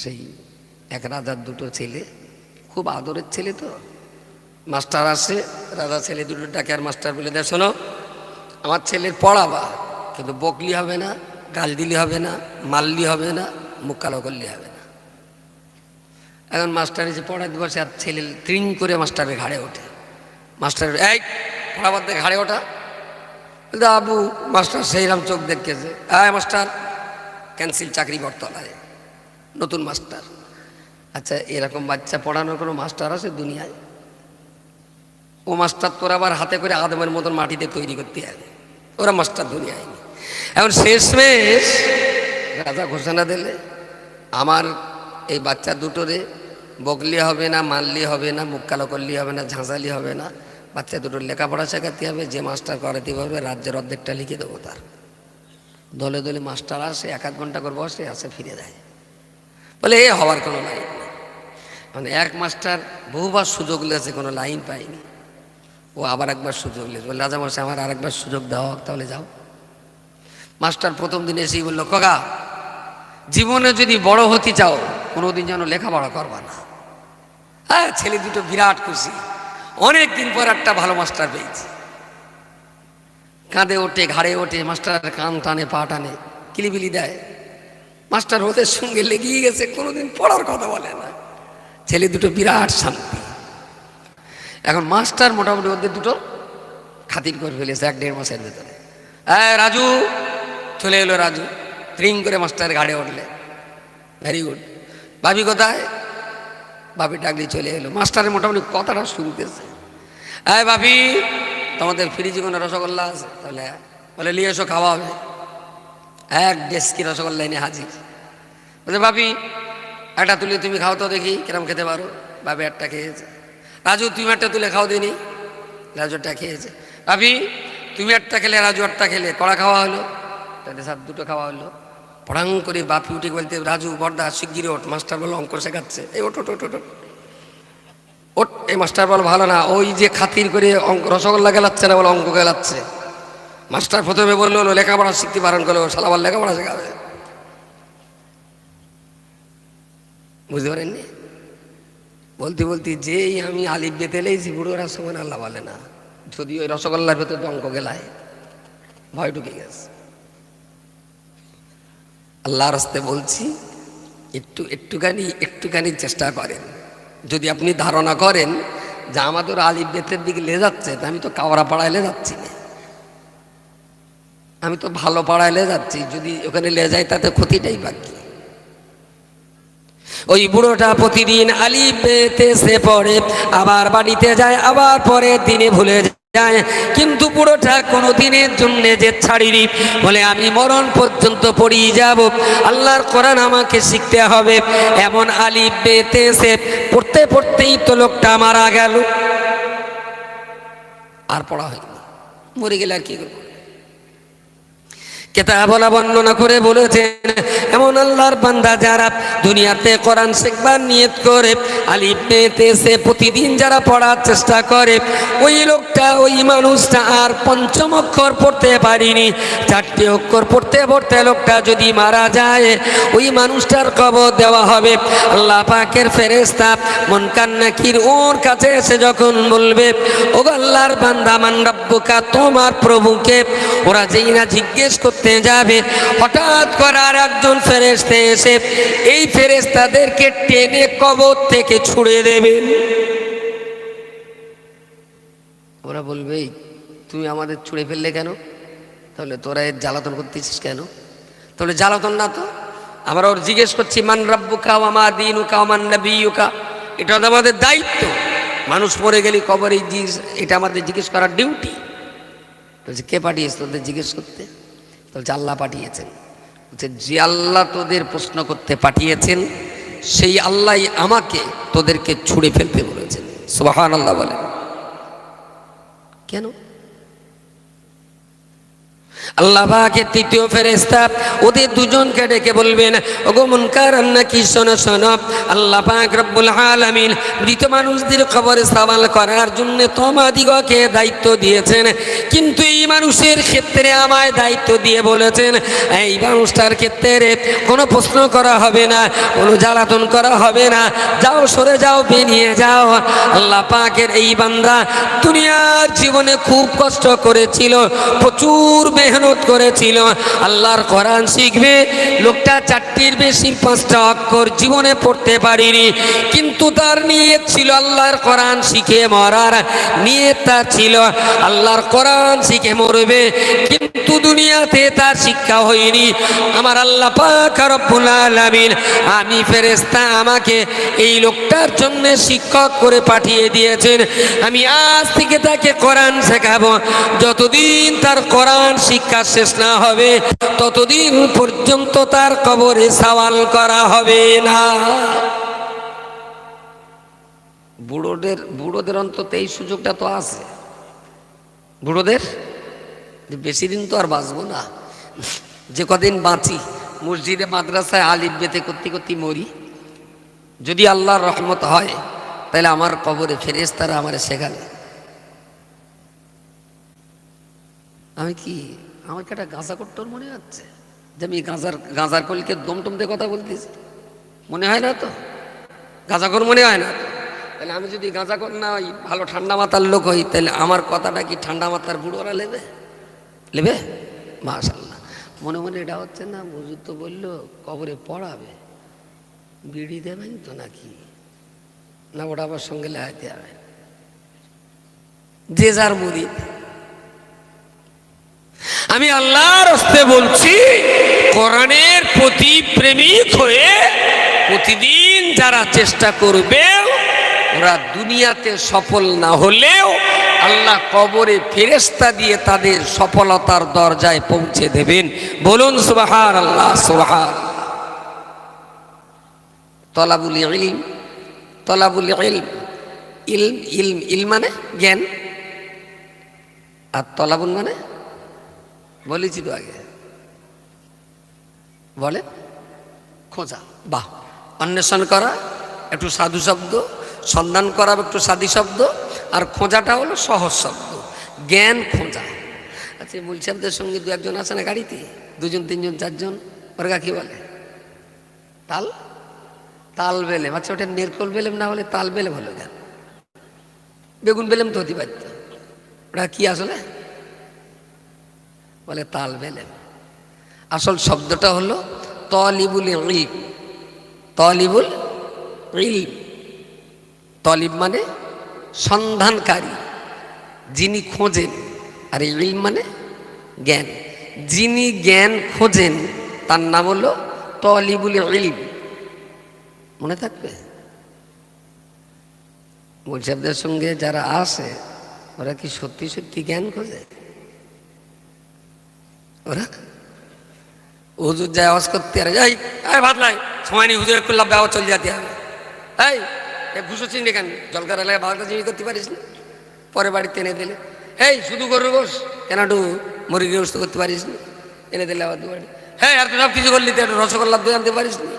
সেই এক রাজার দুটো ছেলে, খুব আদরের ছেলে তো। মাস্টার আসে, রাজা ছেলে দুটো ডাকে আর মাস্টার বলে দেয়, শোনো আমার ছেলের পড়াবা, কিন্তু বকলি হবে না, গাল দিলি হবে না, মারলি হবে না, মুখ কালো করলি হবে না। এখন মাস্টার এসে পড়াতে বসে আর ছেলে ট্রিং করে মাস্টারের ঘাড়ে ওঠে। মাস্টার এই পড়াবার দিয়ে ঘাড়ে ওঠা। আবু মাস্টার সেইরাম চোখ দেখেছে, হ্যাঁ মাস্টার ক্যান্সেল, চাকরি বর্তলায়, নতুন মাস্টার। আচ্ছা এরকম বাচ্চা পড়ানোর কোনো মাস্টার আছে দুনিয়ায়? ও মাস্টার তোর আবার হাতে করে আদমের মতন মাটিতে তৈরি করতে হবে, ওরা মাস্টার দুনিয়ায় নেই। এখন শেষমেশ রাজা ঘোষণা দিলে, আমার এই বাচ্চা দুটোরে বকলি হবে না, মারলি হবে না, মুখ কালো করলি হবে না, ঝাঁঝালি হবে না, বাচ্চা দুটোর লেখাপড়া শেখাতে হবে, যে মাস্টার করাতে পারবে রাজ্যের অর্ধেকটা লিখে দেবো তার। দলে দলে মাস্টার আসে, এক ঘন্টা করে বসে, আসে ফিরে যায়। বলে এ হওয়ার কোনো লাইন নেই। মানে এক মাস্টার বহুবার সুযোগ লেছে, কোনো লাইন পায়নি। ও আবার একবার সুযোগ লেছে, বলে রাজামশাই আমার আর একবার সুযোগ দেওয়া হোক, তাহলে যাও। মাস্টার প্রথম দিন এসেই বললো, কগা জীবনে যদি বড় হতে চাও কোনোদিন যেন লেখাপড়া করবা না। হ্যাঁ, ছেলে দুটো বিরাট খুশি, অনেক দিন পর একটা ভালো মাস্টার পেয়েছি। কাঁধে ওঠে, ঘাড়ে ওঠে, মাস্টারের কান টানে, পা টানে, কিলিবিলি দেয়। মাস্টার ওদের সঙ্গে লেগেই গেছে, কোনোদিন পড়ার কথা বলে না। ছেলে দুটো বিরাট শান্তি। এখন মাস্টার মোটামুটি ওদের দুটো খাতির করে ফেলেছে 1-1.5 মাসের ভেতরে। হ্যাঁ রাজু, চলে এলো রাজু, ট্রিং করে মাস্টার ঘাড়ে উঠলে, ভেরি গুড। ভাবি কোথায়? ভাবি ডাকলি চলে এলো। মাস্টারের মোটামুটি কথাটা শুনতেছে। হ্যাঁ ভাবি, তোমাদের ফ্রিজে কোনো রসগোল্লা আছে? তাহলে বলে নিয়ে এসো, খাওয়া হবে। এক ডেস্কি রসগোল্লা এনে হাজির। বলছে ভাবি একটা তুলে তুমি খাও তো দেখি কিরম খেতে পারো। ভাবি একটা খেয়েছে। রাজু তুমি একটা তুলে খাও দিনি। রাজু একটা খেয়েছে। ভাবি তুমি একটা খেলে, রাজু একটা খেলে, কড়া খাওয়া হলো, তাদের সাথে দুটো খাওয়া হলো। পড়াং করে বাপি উঠে বলতে, রাজু বর্দা শিগগিরি ওঠ, মাস্টার বলো অঙ্ক শেখাচ্ছে। এই ওঠ ওঠ ওঠ ওঠ ওঠ। এই মাস্টার বল ভালো না, ওই যে খাতির করে রসগোল্লা গেলাচ্ছে না, বলে অঙ্ক গেলাচ্ছে। মাস্টার প্রথমে বললো লেখাপড়া শিখতে বারণ করলো, শালা আবার লেখাপড়া শেখাবে। বুঝতে পারেননি? বলতে বলতে যেই আমি আলিফ বেতে লেছি, বুড়োরা সমান আল্লাহ বলে না, যদি ওই রসগোল্লার ভেতরে অঙ্ক গেলায় ভয় ঢুকে গেছে। আল্লাহর রাস্তায় বলছি, একটুখানি চেষ্টা করেন। যদি আপনি ধারণা করেন যে আমাদের আলিফ বেতের দিকে লে যাচ্ছে, তা আমি তো কাওড়া পাড়ায় লে যাচ্ছি না, আমি তো ভালো পাড়ায় লে যাচ্ছি। যদি ওখানে লে যায় তাতে ক্ষতিটাই বাকি। ওই বুড়োটা প্রতিদিন আলিফ বেতে সে পড়ে, আবার বাড়িতে যায়, আবার পরের দিনে ভুলে যায়। কিন্তু বুড়োটা কোনো দিনের জন্য যে ছাড়িনি, বলে আমি মরণ পর্যন্ত পড়িয়ে যাব, আল্লাহর কোরআন আমাকে শিখতে হবে। এমন আলিফ বেতে সে পড়তে পড়তেই তো লোকটা মারা গেল, আর পড়া হয়নি, মরে গেলে আর কি করবো। কেতাবওয়ালা বর্ণনা করে বলেছেন, এমন আল্লাহর বান্দা যারা দুনিয়াতে কোরআন শিখবার নিয়ত করে আলিফ বেতে সে প্রতিদিন যারা পড়ার চেষ্টা করে, ওই লোকটা, ওই মানুষটা আর 5ম অক্ষর পড়তে পারিনি, 4টে অক্ষর পড়তে পড়তে লোকটা যদি মারা যায়, ওই মানুষটার কবর দেওয়া হবে। আল্লাহ পাকের ফেরেশতা মুনকার নাকির ওর কাছে এসে যখন বলবে, ও আল্লাহর বান্দা মান রাব্বুকা, তোমার প্রভুকে, ওরা যেই না জিজ্ঞেস করতে যাবে, হঠাৎ করে আর একজন ফেরেশতা এসে এই ফেরেশতাদেরকে টেনে কবর থেকে ছুঁড়ে দেবেন। ওরা বলবে, তুমি আমাদের ছুঁড়ে ফেললে কেন? তাহলে তোরা এর জ্বালাতন করতেছিস কেন? তাহলে জ্বালাতন না তো, আমরা ওর জিজ্ঞেস করছি মান রাব্বুকা ওয়া মা দীনুকা ওয়া মান নাবিয়ুকা, এটা আমাদের দায়িত্ব। মানুষ মরে গেলে কবরে এটা আমাদের জিজ্ঞেস করার ডিউটি। বলছে কে পাঠিয়েছে তোদের জিজ্ঞেস করতে? বলছে আল্লাহ পাঠিয়েছেন। বলছে যে আল্লাহ তোদের প্রশ্ন করতে পাঠিয়েছেন, সেই আল্লাহ আমাকে তোদেরকে ছুঁড়ে ফেলতে বলেছেন। সুবহানাল্লাহ বলেন। কেন? আল্লাহ পাকের তৃতীয় ফেরেশতা ওদের দুজনকে ডেকে বলবেন, ওগো মুনকার নাকির, শোনো শোনো, আল্লাহ পাক রব্বুল আলামিন মৃত মানুষদের কবরে সওয়াল করার জন্য তোমাদিগকে দায়িত্ব দিয়েছেন, কিন্তু এই মানুষের ক্ষেত্রে আমায় দায়িত্ব দিয়ে বলেছেন এই মানুষটার ক্ষেত্রে কোনো প্রশ্ন করা হবে না, কোনো জ্বালাতন করা হবে না, যাও সরে যাও, বেরিয়ে যাও। আল্লাহ পাকের এই বান্দা দুনিয়ার জীবনে খুব কষ্ট করেছিল, প্রচুর মেহনত করেছিল, আল্লাহর কোরআন শিখবে। লোকটা 4টির বেশি 5টা অক্ষর জীবনে পড়তে পারেনি, কিন্তু তার নিয়ত ছিল আল্লাহর কোরআন শিখে মরার। নিয়ত তার ছিল আল্লাহর কোরআন শিখে মরবে, কিন্তু দুনিয়াতে তার শিক্ষা হয়নি। আমার আল্লাহ পাক রব্বুল আলামিন, আমি ফেরেশতা, আমাকে এই লোকটার জন্য শিক্ষক করে পাঠিয়ে দিয়েছেন। আমি আজ থেকে তাকে কোরআন শেখাবো। যতদিন তার কোরআন শিক্ষা শেষ না হবে ততদিন পর্যন্ত তার কবরে সওয়াল করা হবে না। বুড়োদের অন্তত এই সুযোগটা তো আছে। বুড়োদের বেশি দিন তো আর বাঁচবো না, যে কদিন বাঁচি মসজিদে মাদ্রাসায় আলিফ বেতে করতে করতে মরি। যদি আল্লাহর রহমত হয় তাহলে আমার কবরে ফেরেশতারা আমারে শেখাবে। আমাকে একটা গাঁজা করতোর মনে হচ্ছে যে আমি গাঁজার কলকে দমটম দিয়ে কথা বলতেছি, মনে হয় না তো? গাঁজাখোর মনে হয় না? তাহলে আমি যদি গাঁজাখোর না হই, ভালো ঠান্ডা মাথার লোক হই, তাহলে আমার কথাটা কি ঠান্ডা মাথার বুড়োরা নেবে? মাশাআল্লাহ। মনে মনে এটা হচ্ছে না, হুজুর তো বললো কবরে পড়াবে, বিড়ি দেবেন তো নাকি, না ওটা আবার সঙ্গে লাগাইতে হবে? যে যার মুরিদ। আমি আল্লাহর হস্তে বলছি, কোরআনের প্রতি প্রেমিক হয়ে প্রতিদিন যারা চেষ্টা করবে, ওরা দুনিয়াতে সফল না হলেও আল্লাহ কবরে ফেরেশতা দিয়ে তাদের সফলতার দরজায় পৌঁছে দেবেন। বলুন সুবহানাল্লাহ, সুবহানাল্লাহ। তলাবুল ইলম, তলাবুল ইলম, ইলম মানে জ্ঞান, আর তলাবুল মানে বলেছি তো আগে, বলে খোঁজা। বাহ, অন্বেষণ করা একটু সাধু শব্দ, সন্ধান করা একটু সাধী শব্দ, আর খোঁজাটা হলো সহজ শব্দ, জ্ঞান খোঁজা। আচ্ছা, বলছি আপনাদের সঙ্গে 2-1 জন আছে না গাড়িতে, 2 জন 3 জন 4 জন, ওরা কি বলে? তাল বেলেম। আচ্ছা, ওটা নেরকল বেলেম না হলে তাল বেলেম হলো কেন? বেগুন বেলেম তো হতে পারত। ওটা কি আসলে? বলে তাল বেলেম। আসল শব্দটা হলো তলিবুল ইলম। তলিবুল ইলম, তলিব মানে সন্ধানকারী, যিনি খোঁজেন, আর ইলম মানে জ্ঞান। যিনি জ্ঞান খোঁজেন তার নাম হলো তলিবুল ইলম। মনে থাকবে? বলছি আপনাদের সঙ্গে যারা আসে ওরা কি সত্যি সত্যি জ্ঞান খোঁজে? ওরা হুজুর যায় আওয়াজ করতে, আর এই ভাত লাই সময় নেই, হুজুর করলাম আওয়াজ চলে যেতে হবে। এই ঘুষো চিনি কেন, জলকার এলাকায় বাংলা চিনি করতে পারিস না, পরে বাড়িতে এনে দিলে। এই শুধু গরুর গোস কেন, একটু মুরগির গোস্ত করতে পারিস না, এনে দিলে আবার দুবাড়ি। হ্যাঁ, আর তুই সব কিছু করলি, তো একটু রসগোল্লা দই আনতে পারিস না।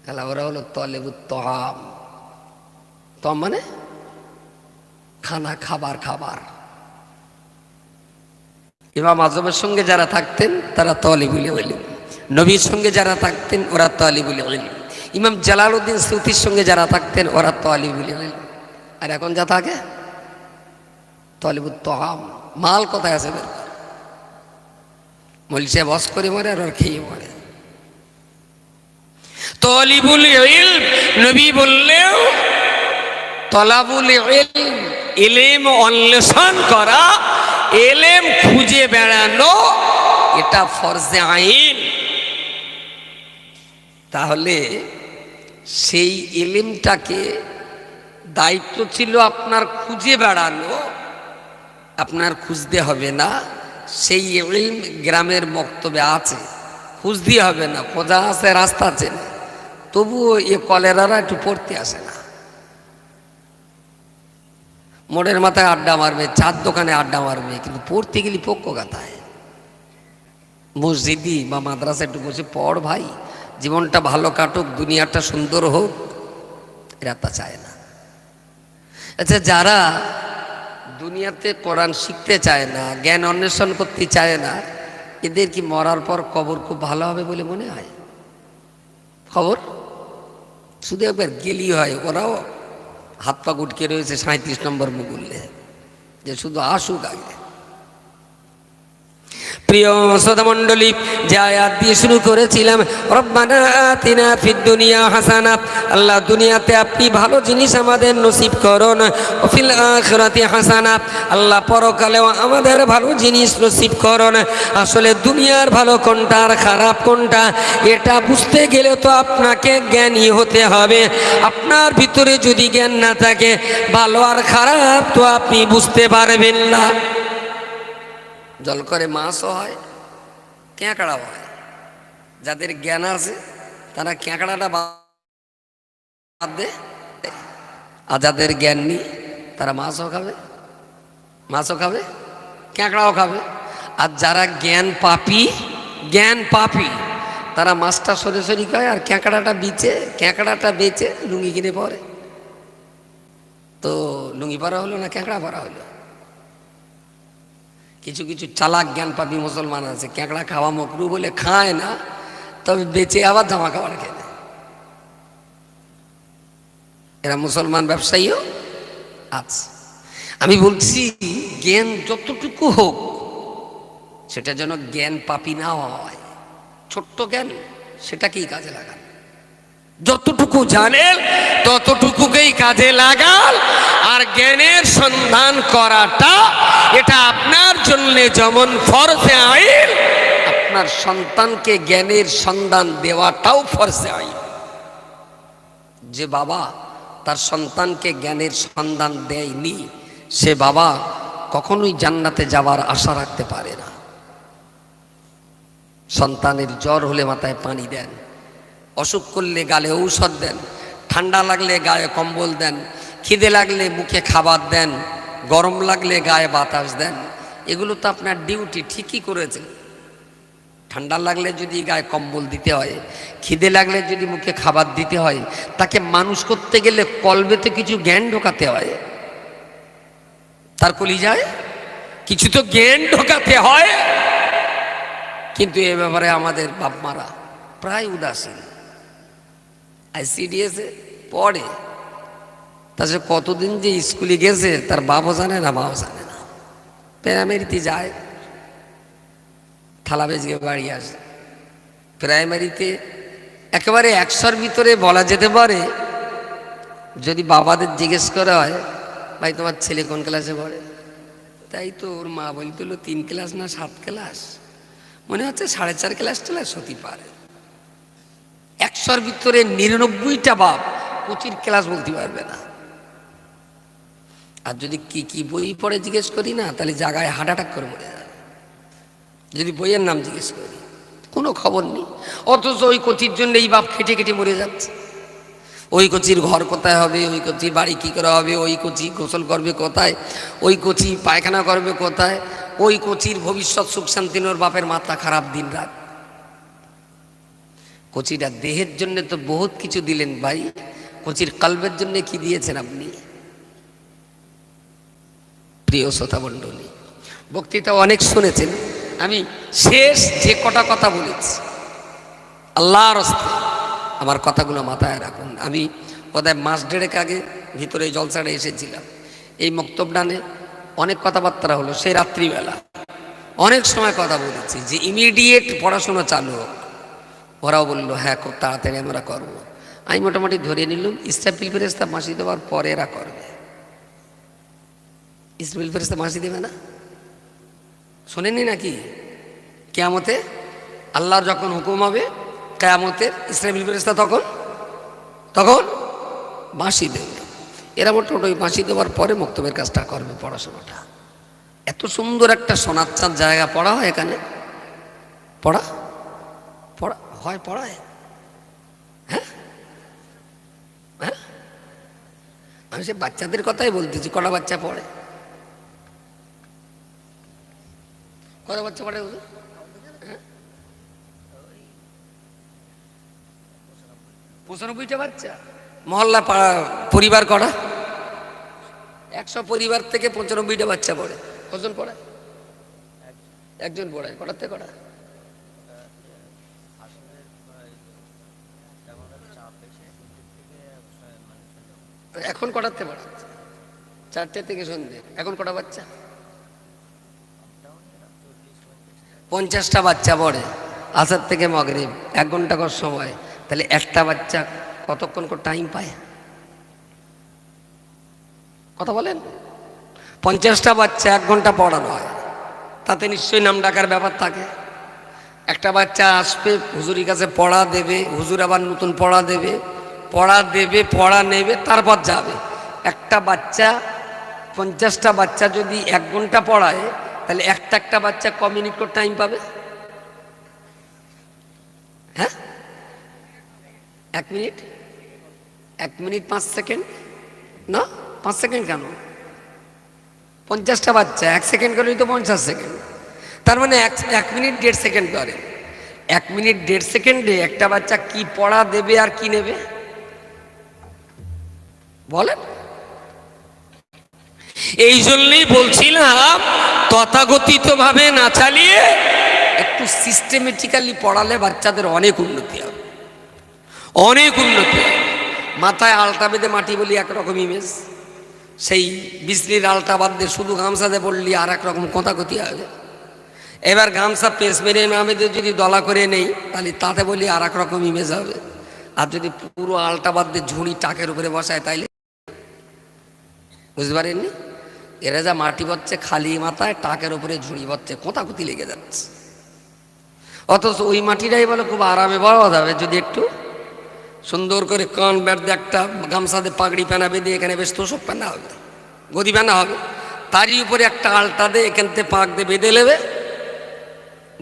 তাহলে ওরা হলো তলেবুত তহাম। তম মানে খানা, খাবার। ইমাম আজমের সঙ্গে যারা থাকতেন তারা তলিবুল ইলম, নবীর সঙ্গে যারা থাকতেন ওরা তলিবুল ইলম, ইমাম জালালউদ্দিন সুফির সঙ্গে যারা থাকতেন ওরা তলিবুল ইলম। আর এখন যা থাকে তলিবুত তহাম। মাল কোথায় আছে? বলছে বস করে মরে আর খেয়ে মরে। তলিবুল ইলম, নবী বললেও তলাবুল ইলম, ইলম অন্বেষণ করা, ইলম খুঁজে বেড়ানো, এটা ফরজে আইন। তাহলে সেই ইলমটাকে দায়িত্ব ছিল আপনার খুঁজে বেড়ানো, আপনার খুঁজতে হবে না। সেই ইলম গ্রামের মক্তবে আছে, খুঁজতে হবে না, খোঁজা আছে, রাস্তা আছে, তবুও এ কলেরারা একটু পড়তে আসে না। মোড়ের মাথায় আড্ডা মারবে, চার দোকানে আড্ডা মারবে, কিন্তু পড়তে গেলি পক্ষ গাথায়। মসজিদি বা মাদ্রাসা একটু বসে পড় ভাই, জীবনটা ভালো কাটুক, দুনিয়াটা সুন্দর হোক, এরা তা চায় না। আচ্ছা, যারা দুনিয়াতে কোরআন শিখতে চায় না, জ্ঞান অন্বেষণ করতে চায় না, এদের কি মরার পর কবর খুব ভালো হবে বলে মনে হয়? খবর শুধু একবার গেলি হয়, ওরাও হাত পা গুটকে রয়েছে 37 নম্বর মুকুল্লে, যে শুধু আসুক আগে। প্রিয় শ্রোতা মণ্ডলী, যে আয়াত দিয়ে শুরু করেছিলাম, রব্বানা আতিনা ফিদ দুনিয়া হাসানা, আল্লাহ দুনিয়াতে আপনি ভালো জিনিস আমাদের নসিব করুন, ওয়া ফিল আখিরাতি হাসানা, আল্লাহ পরকালেও আমাদের ভালো জিনিস নসিব করুন। আসলে দুনিয়ার ভালো কোনটা আর খারাপ কোনটা, এটা বুঝতে গেলে তো আপনাকে জ্ঞানী হতে হবে। আপনার ভিতরে যদি জ্ঞান না থাকে, ভালো আর খারাপ তো আপনি বুঝতে পারবেন না। জল করে মাছও হয়, ক্যাঁকড়াও হয়। যাদের জ্ঞান আছে তারা ক্যাঁকড়াটা বাদ দে, আর যাদের জ্ঞান নেই তারা মাছও খাবে, ক্যাঁকড়াও খাবে। আর যারা জ্ঞান পাপী তারা মাছটা সরি খায়, আর ক্যাঁকড়াটা বেচে লুঙ্গি কিনে পরে। তো লুঙ্গি পরা হলো না ক্যাঁকড়া পরা হলো? কিছু কিছু চালাক জ্ঞান পাপী মুসলমান আছে, ক্যাঁকড়া খাওয়া মকরু বলে খায় না, তবে বেঁচে আবার জামা কাপড় খেয়ে নেয়। এরা মুসলমান ব্যবসায়ীও আছে। আমি বলছি, জ্ঞান যতটুকু হোক সেটা যেন জ্ঞান পাপী না হয়। ছোট্ট জ্ঞান সেটাকেই কাজে লাগান, যতটুকু জানেন ততটুকুকেই কাজে লাগান। আর জ্ঞানের সন্ধান করাটা এটা আপনার জন্য যেমন ফরজে আইন, আপনার সন্তানকে জ্ঞানের সন্ধান দেওয়াটাও ফরজে আইন। যে বাবা তার সন্তানকে জ্ঞানের সন্ধান দেয়নি, সে বাবা কখনোই জান্নাতে যাওয়ার আশা রাখতে পারে না। সন্তানের জ্বর হলে মাথায় পানি দেন, অসুখ করলে গালে ঔষধ দেন, ঠান্ডা লাগলে গায়ে কম্বল দেন, খিদে লাগলে মুখে খাবার দেন, গরম লাগলে গায়ে বাতাস দেন। এগুলো তো আপনার ডিউটি, ঠিকই করেছেন। ঠান্ডা লাগলে যদি গায়ে কম্বল দিতে হয়, খিদে লাগলে যদি মুখে খাবার দিতে হয়, তাকে মানুষ করতে গেলে কলবেতে কিছু জ্ঞান ঢোকাতে হয়, তার কলিজায় কিছু তো জ্ঞান ঢোকাতে হয়। কিন্তু এ ব্যাপারে আমাদের বাপ মারা প্রায় উদাসীন। ICDS-এ পড়ে, তাছাড়া কতদিন যে স্কুলে গেছে তার বাপও জানে না, মাও জানে না। প্রাইমারিতে যায়, থালা বেজে বাড়ি আসে। প্রাইমারিতে একেবারে 100-র ভিতরে বলা যেতে পারে, যদি বাবাদের জিজ্ঞেস করা হয়, ভাই তোমার ছেলে কোন ক্লাসে পড়ে, তাই তো ওর মা বলছিল 3 ক্লাস না 7 ক্লাস, মনে হচ্ছে 4.5 ক্লাস টেলাস হতে পারে। 100-র ভিতরে 99টা বাপ 25 ক্লাস বলতে পারবে না। আর যদি কি বই পড়ে জিজ্ঞেস করি না, তাহলে জায়গায় হার্ট অ্যাটাক করে মরে যাবে। যদি বইয়ের নাম জিজ্ঞেস করি, কোনো খবর নেই। অথচ ওই কচির জন্য এই বাপ খেটে খেটে মরে যাচ্ছে। ওই কচির ঘর কোথায় হবে, ওই কচির বাড়ি কী করা হবে, ওই কচি গোসল করবে কোথায়, ওই কচি পায়খানা করবে কোথায়, ওই কচির ভবিষ্যৎ সুখ শান্তি ওর বাপের মাথা খারাপ দিন রাত। কচিটা দেহের জন্য তো বহুত কিছু দিলেন ভাই, কচির কলবের জন্য কি দিয়েছেন আপনি? প্রিয় শ্রোতা মণ্ডলী, বক্তৃতা অনেক শুনেছেন, আমি শেষ যে কটা কথা বলেছি, আল্লাহর রাস্তায় আমার কথাগুলো মাথায় রাখুন। আমি বোধহয় মাস দেড়েক আগে ভিতরে জলসাটা এসেছিলাম, এই মক্তবডানে অনেক কথাবার্তা হলো। সেই রাত্রিবেলা অনেক সময় কথা বলেছি যে ইমিডিয়েট পড়াশোনা চালু হোক। ওরাও বললো হ্যাঁ খুব তাড়াতাড়ি আমরা করবো। আমি মোটামুটি ধরে নিলাম ইসরাফিল ফেরেশতা মাসি দেওয়ার পরে এরা করবে। ইসরাফিল ফেরেশতা মাসি দেবে না, শোনেননি নাকি? কিয়ামতে আল্লাহর যখন হুকুম হবে কিয়ামতের, ইসরাফিল ফেরেশতা তখন বাঁশি দেবে। এরা মোটামুটি ওই বাঁশি দেওয়ার পরে মক্তবের কাজটা করবে, পড়াশোনাটা। এত সুন্দর একটা সোনার চাঁদ জায়গা পড়া হয় এখানে, পড়ায়। হ্যাঁ, আমি সে বাচ্চাদের কথাই বলতেছি। কটা বাচ্চা পড়ে? কটা বাচ্চা পড়ে? হ্যাঁ, 95টা বাচ্চা। মহল্লা পরিবার কটা? 100 পরিবার থেকে 95টা বাচ্চা পড়ে। কজন পড়ায়? একজন পড়ায়। কটার থেকে কটা? এখন কটার থেকে পড়াচ্ছে? 4টে থেকে সন্ধ্যে। এখন কটা বাচ্চা? 50টা বাচ্চা পড়ে আসর থেকে মাগরিব, 1 ঘন্টা করে সময়। তাহলে একটা বাচ্চা কতক্ষণ করে টাইম পায়? কথা বলেন। 50টা বাচ্চা 1 ঘন্টা পড়ানো হয়, তাতে নিশ্চয়ই নাম ডাকার ব্যাপার থাকে। একটা বাচ্চা আসবে, হুজুরের কাছে পড়া দেবে, হুজুর আবার নতুন পড়া দেবে, পড়া নেবে, তারপর যাবে। একটা বাচ্চা 50টা বাচ্চা যদি 1 ঘন্টা পড়ায়, তাহলে একটা বাচ্চা ক মিনিট করে টাইম পাবে? হ্যাঁ, 1 মিনিট। 1 মিনিট 5 সেকেন্ড না? 5 সেকেন্ড কেন? 50টা বাচ্চা 1 সেকেন্ড করলেই তো 50 সেকেন্ড। তার মানে 1 মিনিট 1.5 সেকেন্ড করে। 1 মিনিট 1.5 সেকেন্ডে একটা বাচ্চা কি পড়া দেবে আর কি নেবে বলেন? এই জন্যই বলছিলাম তথাগতিত ভাবে না চালিয়ে একটু সিস্টেমেটিক্যালি পড়ালে বাচ্চাদের অনেক উন্নতি হবে, অনেক উন্নতি হবে। মাথায় আলটা বেঁধে মাটি বলি একরকম ইমেজ, সেই বিজলির আলটা বাদ দিয়ে শুধু গামছাতে পড়লি আর একরকম কথাগতি হবে। এবার গামছা পেস মেরে নামেদের যদি দলা করে নেই, তাহলে তাতে বলি আর একরকম ইমেজ হবে। আর যদি পুরো আলটা বাদ দিয়ে ঝুড়ি টাকের উপরে বসায়, তাইলে বুঝতে পারেননি? এরা যা মাটি বচ্ছে খালি মাথায়, টাকের উপরে ঝুড়ি বচ্ছে, কোথাকুতি লেগে যাচ্ছে। অথচ ওই মাটিটাই বলে খুব আরামে বড় যাবে যদি একটু সুন্দর করে কান বেঁধে একটা গামছাতে পাগড়ি পেনা বেঁধে এখানে বেশ তোষক পেনা হবে, গদি পেনা হবে, তারই উপরে একটা আলটা দিয়ে এখান থেকে পাক দিয়ে বেঁধে নেবে।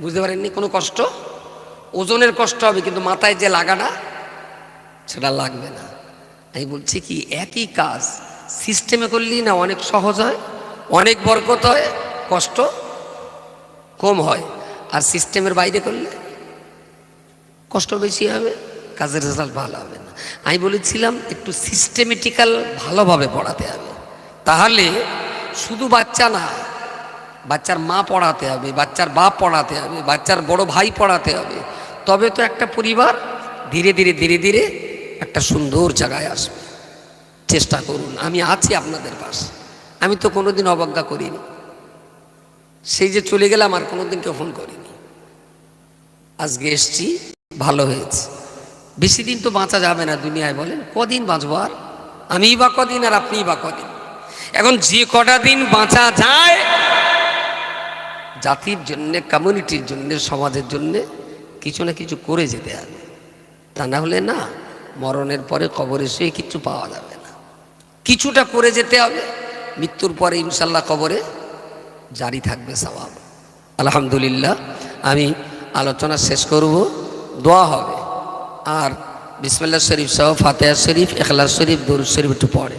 বুঝতে পারেননি? কোনো কষ্ট, ওজনের কষ্ট হবে, কিন্তু মাথায় যে লাগাটা সেটা লাগবে না। আমি বলছি কি, একই কাজ সিস্টেমে করলেই না অনেক সহজ হয়, অনেক বরকত হয়, কষ্ট কম হয়। আর সিস্টেমের বাইরে করলে কষ্ট বেশি হবে, কাজের রেজাল্ট ভালো হবে না। আমি বলেছিলাম একটু সিস্টেমেটিক্যাল ভালোভাবে পড়াতে হবে। তাহলে শুধু বাচ্চা না, বাচ্চার মা পড়াতে হবে, বাচ্চার বাপ পড়াতে হবে, বাচ্চার বড় ভাই পড়াতে হবে। তবে তো একটা পরিবার ধীরে ধীরে ধীরে ধীরে একটা সুন্দর জায়গায় আসবে। চেষ্টা করুন, আমি আছি আপনাদের পাশে। আমি তো কোনোদিন অবজ্ঞা করিনি। সেই যে চলে গেলাম আর কোনোদিন কেউ ফোন করিনি। আজকে এসছি, ভালো হয়েছে। বেশি দিন তো বাঁচা যাবে না দুনিয়ায়, বলেন কদিন বাঁচবো? আর আমিই বা কদিন, আর আপনিই বা কদিন। এখন যে কটা দিন বাঁচা যায়, জাতির জন্যে, কমিউনিটির জন্যে, সমাজের জন্যে কিছু না কিছু করে যেতে হবে। তা না হলে না, মরণের পরে কবরে শুয়ে কিচ্ছু পাওয়া যাবে না। কিছুটা করে যেতে হবে, মৃত্যুর পরে ইনশাল্লাহ কবরে জারি থাকবে সওয়াব। আলহামদুলিল্লাহ, আমি আলোচনা শেষ করব, দোয়া হবে। আর বিসমিল্লাহ শরীফ সহ ফাতিহা শরীফ, ইখলাস শরীফ, দুরূদ শরীফ একটু পড়ে।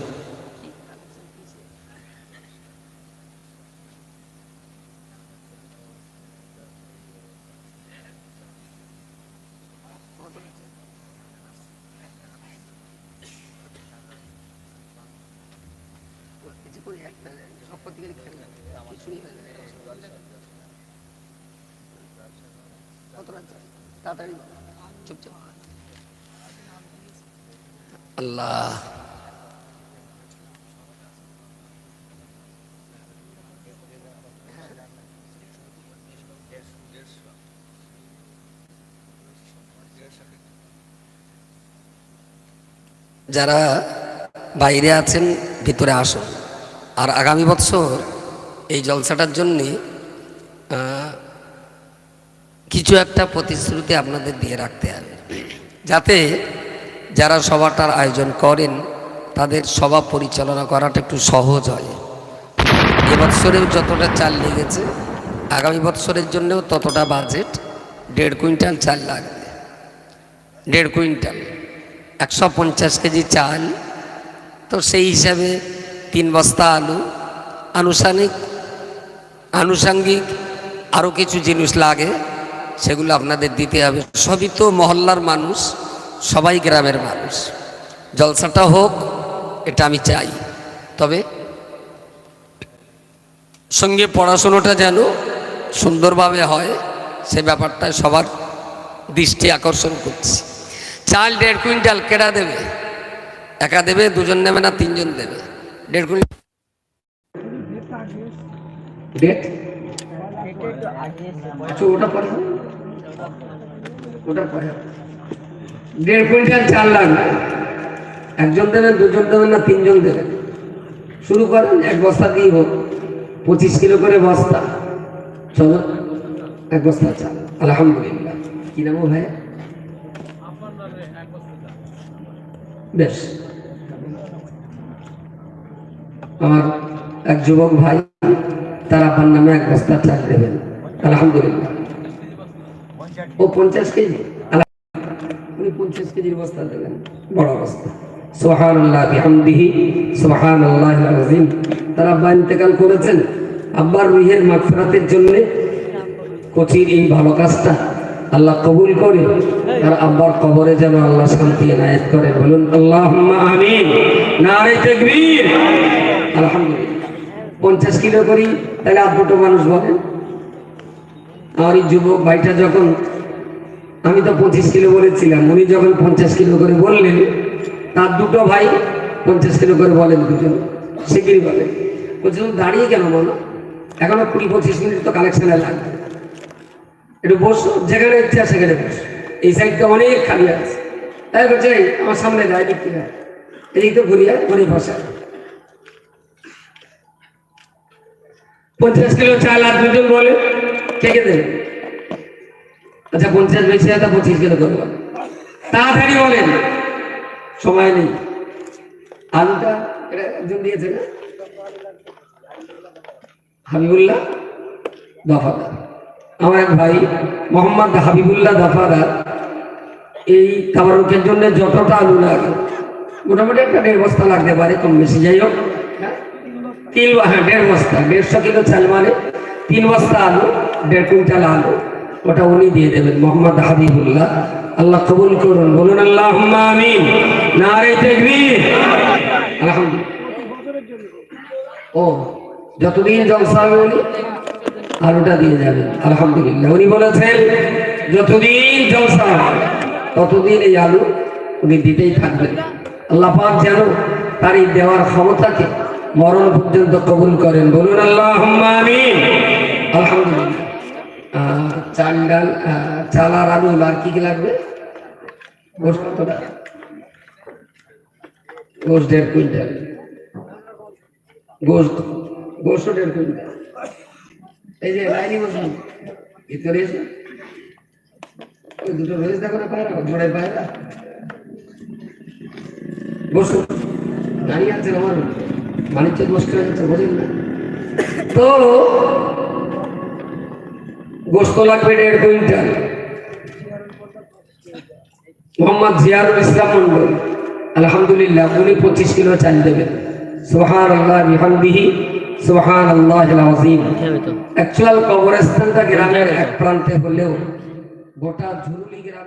আল্লাহ যারা বাইরে আছেন ভিতরে আসুন। আর আগামী বছর এই জলসাটার জন্যে কিছু একটা প্রতিশ্রুতি আপনাদের দিয়ে রাখতে হবে, যাতে যারা সভাটার আয়োজন করেন তাদের সভা পরিচালনা করাটা একটু সহজ হয়। এবছরেও যতটা চাল লেগেছে, আগামী বছরের জন্যও ততটা বাজেট। 1.5 কুইন্টাল চাল লাগবে। 1.5 কুইন্টাল 150 কেজি চাল তো সেই হিসাবে 3 বস্তা আলু, আনুষাঙ্গিক আরও কিছু জিনিস লাগে, সেগুলো আপনাদের দিতে হবে। সবই তো মহল্লার মানুষ, সবাই গ্রামের মানুষ। জলসাটা হোক, এটা আমি চাই, তবে সঙ্গে পড়াশুনোটা যেন সুন্দরভাবে হয়, সে ব্যাপারটায় সবার দৃষ্টি আকর্ষণ করছি। চাল 1.5 কুইন্টাল কেডা দেবে? একা দেবে, দুজন নেবে না 3 জন দেবে? 1.5 কুইন্টাল ওটা পরে 1.5 কুইন্টাল চাল লাগবে। একজন দেবেন, দুজন দেবেন না 3 জন দেবেন? শুরু করেন, 1 বস্তা দিয়ে হোক, 25 কিলো করে বস্তা। চলো 1 বস্তা চাল, আলহামদুলিল্লাহ। কি নাম ভাই? বেশ, আমার এক যুবক ভাই, তার আপার নামে 1 বস্তা চাল দেবেন, আলহামদুলিল্লাহ। ও 50 কেজি, উনি 50 কেজির বস্তা দেবেন, বড় বস্তা। সুবহানাল্লাহ বিহামদিহি সুবহানাল্লাহিল আযীম। তার আব্বা ইন্তেকাল করেছেন, আব্বার রুহের মাগফিরাতের জন্য কচির এই ভালো কাজটা আল্লাহ কবুল করে আর আব্বার কবরে যেন আল্লাহ শান্তি এনায়েত করে। বলুন আল্লাহুম্মা আমিন, নারে তাকবীর। আলহামদুলিল্লাহ। 50 কিলো করি, তাহলে আর দুটো মানুষ বলেন। আমার এই যুবক ভাইটা যখন, আমি তো 25 কিলো বলেছিলাম, উনি যখন 50 কিলো করে বললেন, তার দুটো ভাই 50 কিলো করে বলেন, দুজন শিগগিরই বলেন। বলছিলাম দাঁড়িয়ে কেন বলো, এখনো 20-25 মিনিট তো কালেকশনে লাগবে, একটু বসো, যেখানে ইচ্ছা সেখানে বসো, এই সাইডটা অনেক খালি আছে। তাই বলছে আমার সামনে যায়, দিক থেকে এদিক তো ঘুরিয়ে ঘুরে বসা। 50 কিলো চাল আর দুজন বলে, কে কে দেবে? আচ্ছা 50 বেশি আছে, 25 কিলো করবো, তাড়াতাড়ি বলেন, সময় নেই। আলুটা একজন দিয়েছে না, হাবিবুল্লাহ দফাদার, আমার এক ভাই মোহাম্মদ হাবিবুল্লাহ দফাদার। এই তাবারুকের জন্য যতটা আলু লাগে, মোটামুটি একটা 1.5 বস্তা লাগতে পারে, কম বেশি, যাই হোক 1.5 বস্তা, 150 কিলো চাল মানে 3 বস্তা আলু, 1.5 কুইন্টাল আলু, ওটা উনি দিয়ে দেবেন, মোহাম্মদ হাবিবুল্লাহ। আল্লাহ কবুল করুন, বলুন আল্লাহুম্মা আমিন, নারে তাকবীর। আলহামদুলিল্লাহ। ও যতদিন জলসা হবে উনি আলুটা দিয়ে যাবেন, আলহামদুলিল্লাহ। উনি বলেছেন যতদিন জলসা হবে ততদিন এই আলু উনি দিতেই থাকবেন। আল্লাহ পাক যেন তার এই দেওয়ার ক্ষমতাকে মরণ পর্যন্ত কবুল করেন, বলুন আল্লাহুম্মা আমিন। আলহামদুলিল্লাহ। চাল ডাল, চাল আর আলু, আর কি কি লাগবে? গোশ কতটা? গোশ 1.5 কুইন্টাল, গোশ 1.5 কুইন্টাল। এই যে লাইনি বসুন, ভিতরে এসে ওই দুটো রয়েছে, দেখো না পায়রা, জোড়ায় পায়রা, বসুন। দাঁড়িয়ে আছেন, আমার বাণিজ্য নষ্ট হয়ে যাচ্ছে, বোঝেন না তো। গোস্ত লাগবে 1.5 কুইন্টাল। মোহাম্মদ জিয়ারুল ইসলাম মন্ডল, আলহামদুলিল্লাহ, উনি 25 কিলো চাল দেবেন। সুবহানাল্লাহ বিহামদিহি সুবহানাল্লাহিল আযীম। অ্যাকচুয়াল কবরস্থানটা গ্রামের এক প্রান্তে হলেও গোটা ঝুরুলি গ্রাম